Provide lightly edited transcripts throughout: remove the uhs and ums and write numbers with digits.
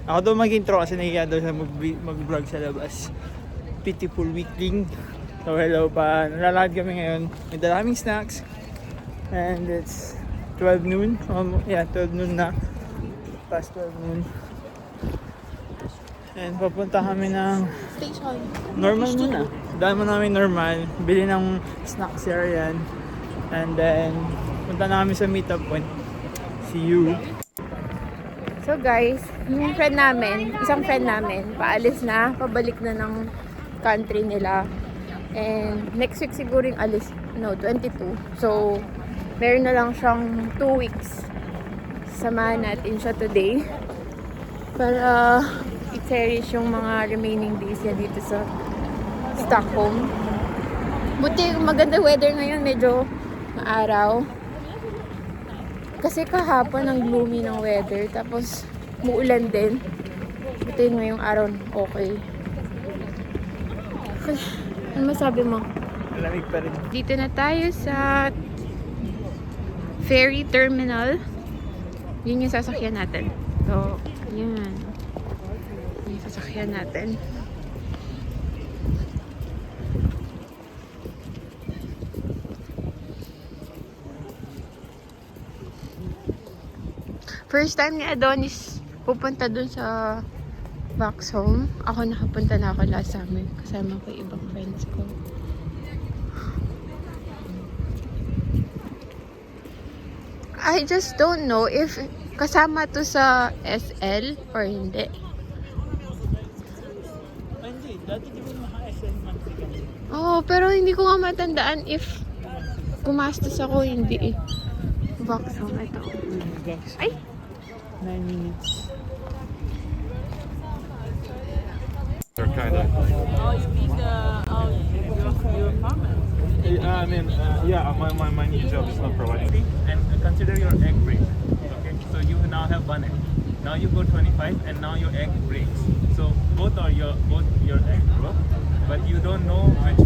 Ako daw mag-intro kasi nahiya daw siya mag-vlog sa labas. Pitiful weekling. So hello pa, nalalakad kami ngayon. May dala kaming snacks. And it's 12 noon. 12 noon na. Past 12 noon. And papunta kami ng station. Normal muna. Dahil mo namin normal. Bili ng snacks area yan. And then, punta na kami sa meetup point. See you. So guys, yung friend namin, isang friend namin, paalis na, pabalik na ng country nila. And next week siguro yung alis, 22. So, meron na lang siyang 2 weeks. Samahan natin siya today. Para i-cherish yung mga remaining days niya dito sa Stockholm. Buti maganda weather ngayon, medyo maaraw. Kasi kahapon ang gloomy ng weather, tapos muulan din. Buti ngayong araw okay. Ano masabi mo? Malamig pa rin. Dito na tayo sa Ferry Terminal. Yun yung sasakyan natin. So, yan. Yung sasakyan natin. First time ni Adonis pupunta dun sa Vauxhall. Ako nakapunta na ako last summer. Kasama ko yung ibang friends ko. I just don't know if kasama to sa SL or hindi. Hindi, dati di mo maka-SL monthly kami. Oh, pero hindi ko nga matandaan if gumastos ako, hindi eh. Vauxhall, ito. Ay! 9 minutes. They're kind of. Oh, you mean your apartment? My new job is not providing. And consider your egg break. Okay, so you now have one egg. Now you go 25, and now your egg breaks. So both your egg broke, but you don't know which.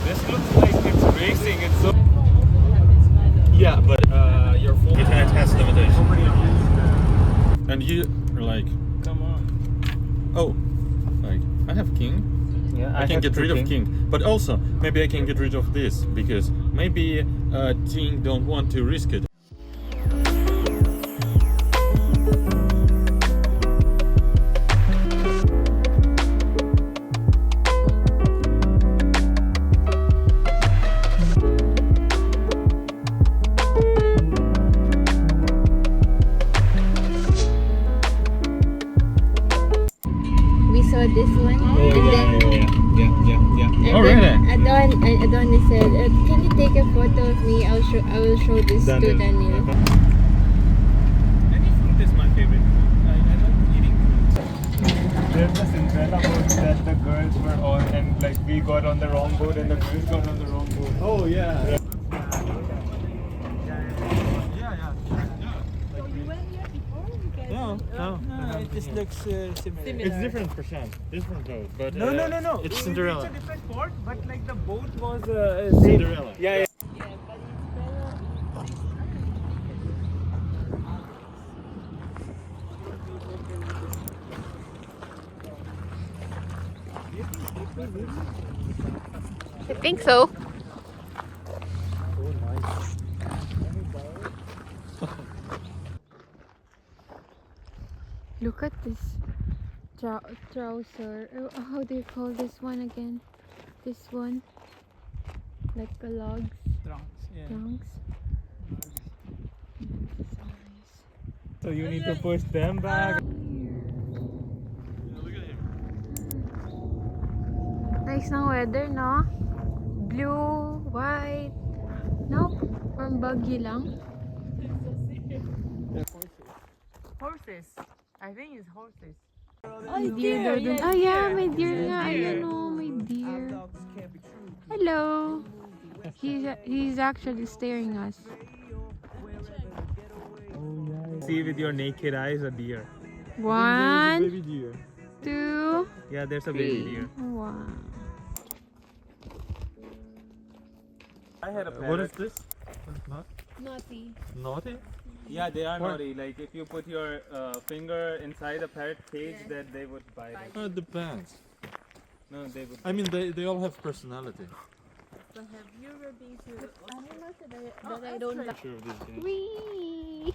This looks like it's racing. It's so. Yeah, but your phone it has limitations. And you are like, Come on. oh, like I have king. Yeah, I can get rid of king, but also maybe I can get rid of this because maybe Ting don't want to risk it. We saw this one, and then Oh, really? Adonis said, "Can you take a photo of me? I will show this to Daniel." Any fruit is my favorite food. I love eating fruits. There's a Cinderella boat that the girls were on, and like we got on the wrong boat, and the girls got on the wrong boat. Oh yeah. No, It just looks similar. It's different percent, different boat, but No. it's Cinderella. It's a different port, but like the boat was Cinderella. Yeah. I think so. Look at this trouser. How do you call this one again? This one, like the logs, Trunks. Yeah. trunks. So you need to push them back. Nice ng weather, no? Blue, white. Nope, from baggy lang. Horses. I think it's horses. May deer daw dun. Oh yeah, may deer nga. Ayan o, may deer. Hello. He's actually staring us. See with your naked eyes a deer. One, Baby deer. 2, Yeah, there's a baby 3. deer. Wow. I had a parrot. What is this? Not Naughty. naughty? Yeah, they are What? naughty. Like if you put your finger inside a parrot cage, that they would bite it. It depends. No, they would. I mean, they all have personality. But have you ever been to animals that I don't like? Sure of this guy. Wee!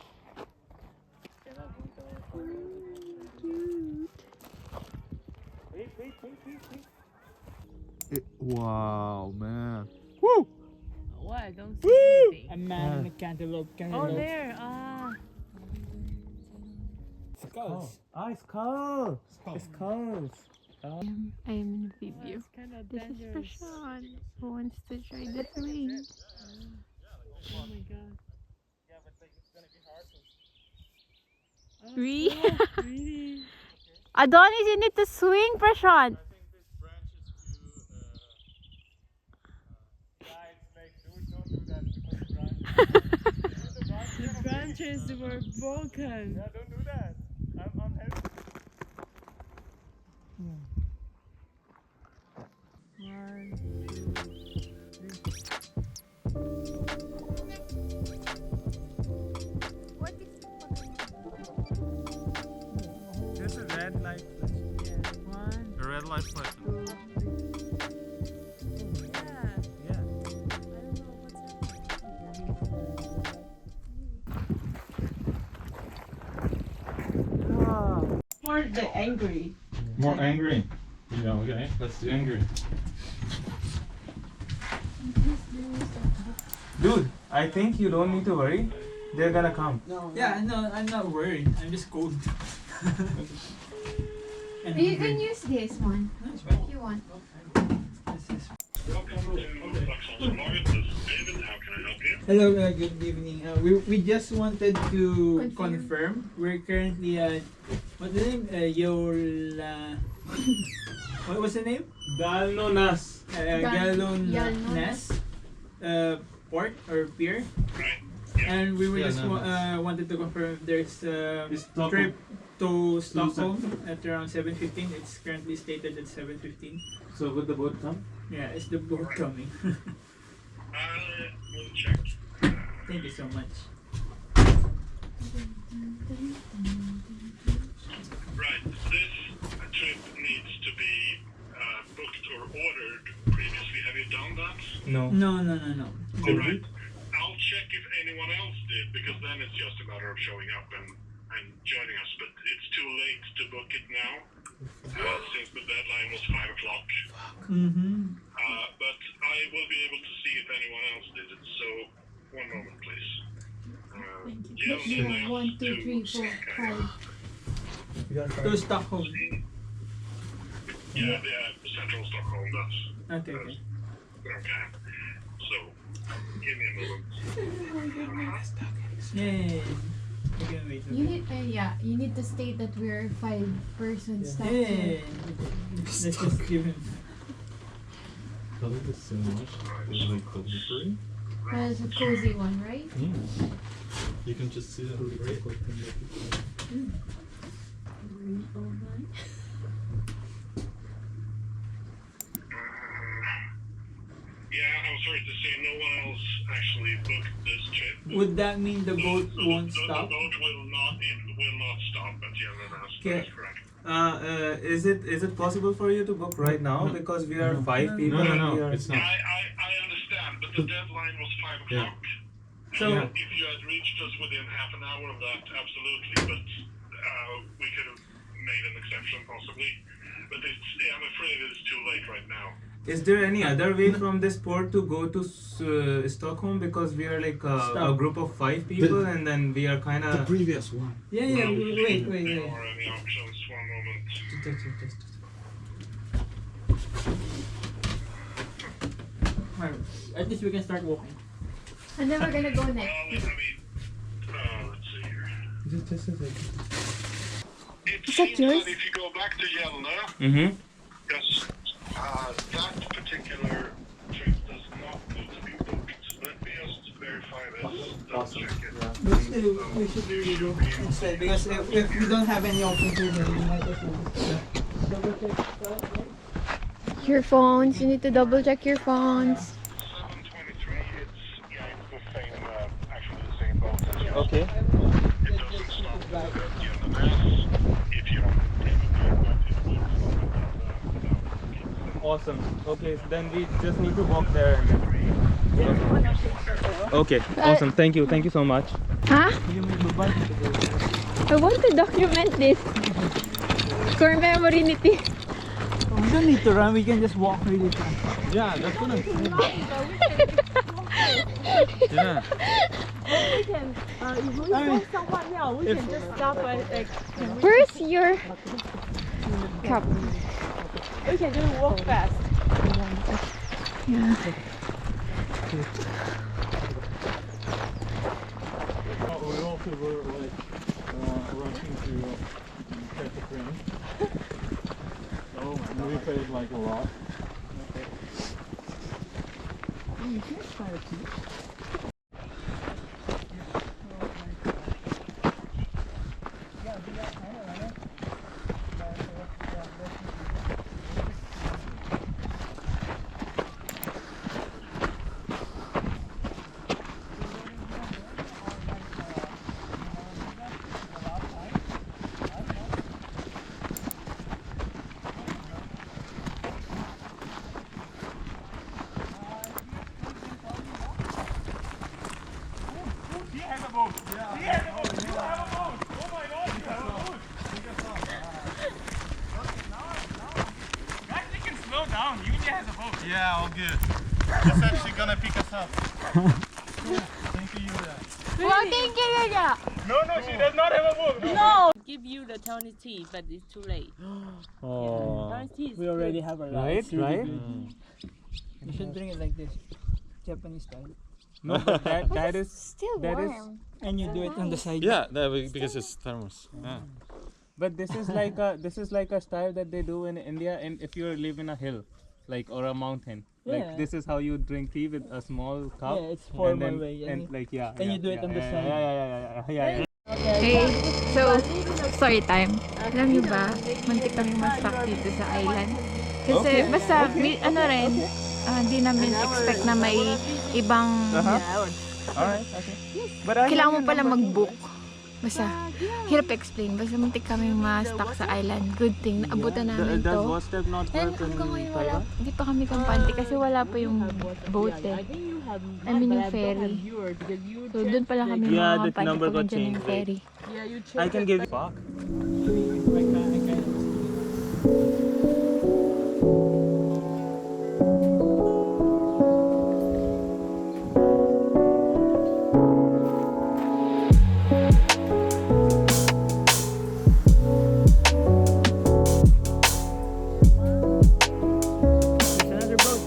Wow, man. Woo! What? I don't see anything. A man in a cantaloupe. Oh, there. Ah. Skulls. Skull. Skulls. I am in a video. Kind of This is dangerous. Prashant who wants to try the swing. Oh my god. Wee! Really? Adonis, you need to swing, Prashant. The branches were broken. Yeah, don't do that. I'm helping. What is This is red light. One. A red light flash. Yeah. Yeah. I don't know what's happening. More the angry. More angry. Yeah, okay. Let's do angry. Dude, I think you don't need to worry. They're gonna come. Yeah, no, I'm not worried. I'm just cold. And You hungry. can use this one No, it's fine. if you want. This is- David, how can I help you? Hello, good evening. We just wanted to confirm. We're currently at what's the name? Yola. What was the name? Gällnönäs. Gällnönäs. Port or pier. Right. And we were Yeah, just no, wanted to confirm if there's a It's Stockholm. trip to Stockholm at around 7:15. It's currently stated at 7:15. So would the boat come? Yeah, is the boat coming? We'll check. Thank you so much. Right. This trip needs to be booked or ordered previously. Have you done that? No. No. All right. I'll check if anyone else did, because then it's just a matter of showing up and joining us. But it's too late to book it now, since the deadline was 5 o'clock. Mm-hmm. But I will be able to see if anyone else did it. So, one moment, please. Yeah, 1, 2, 3, 4, 5. To Stockholm. Yeah, Central Stockholm. That's Okay. okay. So, give me a moment. Yay. We can wait. You need, you need to state that we're 5 persons. Yay. Let's just give him. I like this so much. It's like cozy free. That's a cozy one, right? You can just see that right. Yeah, I'm sorry to say no one else actually booked this trip. Would that mean the boat So won't the stop? boat will not stop at Gällnönäs. Okay. That's correct. Is it possible for you to book right now? No. Because we are 5 people. and we No, are- it's not. I understand, but the deadline was 5 Yeah. o'clock. So- And if you had reached us within half an hour of that, absolutely, but we could have made an exception possibly. But I'm afraid it's too late right now. Is there any other way from this port to go to Stockholm? Because we are like a Stop. group of 5 people, and then we are kind The of. previous one. Yeah, Well, wait. There are any options. One moment. Alright, at least we can start walking. And then we're gonna go Well, next. I mean, let's see here. It that seems yours? that if you go back to Gällnö, Mm-hmm. yes, that particular trip does not need to be booked. Let me just verify this. Double check it. But still, we should really go instead because if we don't have any options here, then we might as well. Double check. Your phones. You need to double check your phones. 7:23. Okay. It doesn't stop at Gällnönäs if you don't take the train, but it will stop at Awesome. Okay, then we just need to walk there. Okay. Awesome. Thank you. Thank you so much. Ha? I want to document this. For memory niti. We don't need to run, we can just walk really fast. Yeah, that's gonna. Yeah. We can, if we go somewhere else, we can just stop and like, Where's your cup? we can just walk fast. Yeah. We also were like rushing to catch a train. Oh my god. We paid like a lot. Yeah, all good. It's actually gonna pick us up. Thank you, Yulia. Well, thank you, Yulia. No, she does not have a boat. No! Give you the Tony tea, but it's too late. Oh. Tony tea is We already have a lot. Right, It's really right. good. You should drink it like this, Japanese style. No, but that is Still that is. warm. And you do it on the side. Yeah, because it's thermos. Yeah. But this is like a style that they do in India, and if you live in a hill, like or a mountain, Yeah. like this is how you drink tea with a small cup. Yeah, it's formal and then, way, and and- like yeah. and yeah, you do it yeah, on the yeah, side. Yeah. Okay, so story time. Alam niyo ba, muntik kami ma-stuck dito sa island. Kasi basta, ano rin, hindi namin expect na may ibang, Alright, okay. But kailangan mo pala mag-book. Basta, hirap explain. Basta muntik kami ma-stuck sa island. Good thing, naabutan namin does to. WhatsApp not And work in hanggang ngayon wala, Taiwan? di pa kami kampante kasi wala pa yung boat eh. I mean yung ferry. So doon pala kami Yeah, mga the kampante number pag got nandiyan yung changed, ferry. I can give you. Fuck. There's another boat.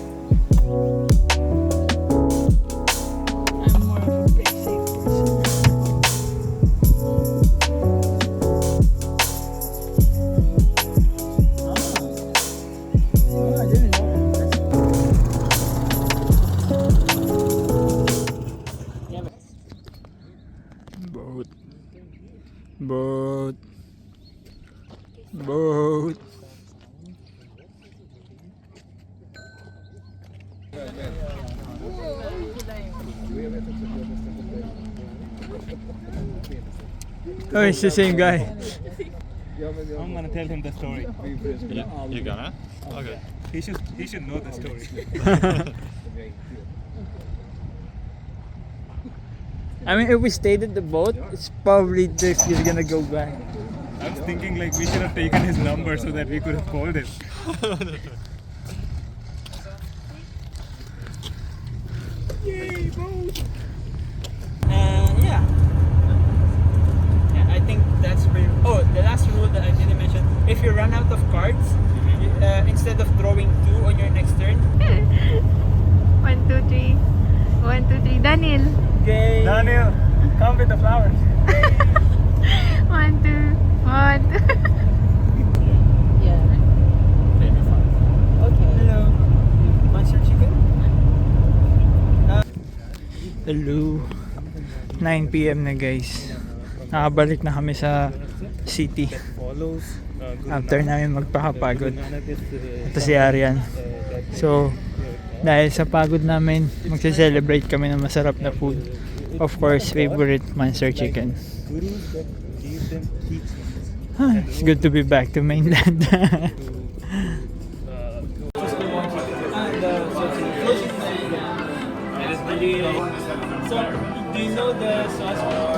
I'm more of a safe person. Oh, I didn't know that. Boat. Boat. Boat. Oh, it's the same guy. I'm gonna tell him the story. You gonna? Okay. He should know the story. I mean, if we stayed at the boat, it's probably he's gonna go back. I was thinking like we should have taken his number so that we could have called him. Yay, boat! Yeah. Yeah, I think that's pretty. Oh, the last rule that I didn't mention: if you run out of cards, instead of throwing 2 on your next turn, 1, 2, 3. 1, 2, 3. Daniel. okay. Daniel, come with the flowers. 1, 2, 1, 2. Yeah. Maybe 5. Okay. Hello. Monster chicken? Hello. 9 PM na guys. Nakabalik na kami sa city. Follows. After namin magpakapagod. Ito si Arian. So, dahil sa pagod namin, magse-celebrate kami ng masarap na food. of course, favorite monster chicken. It's good to be back to mainland. So, do you know the sauce?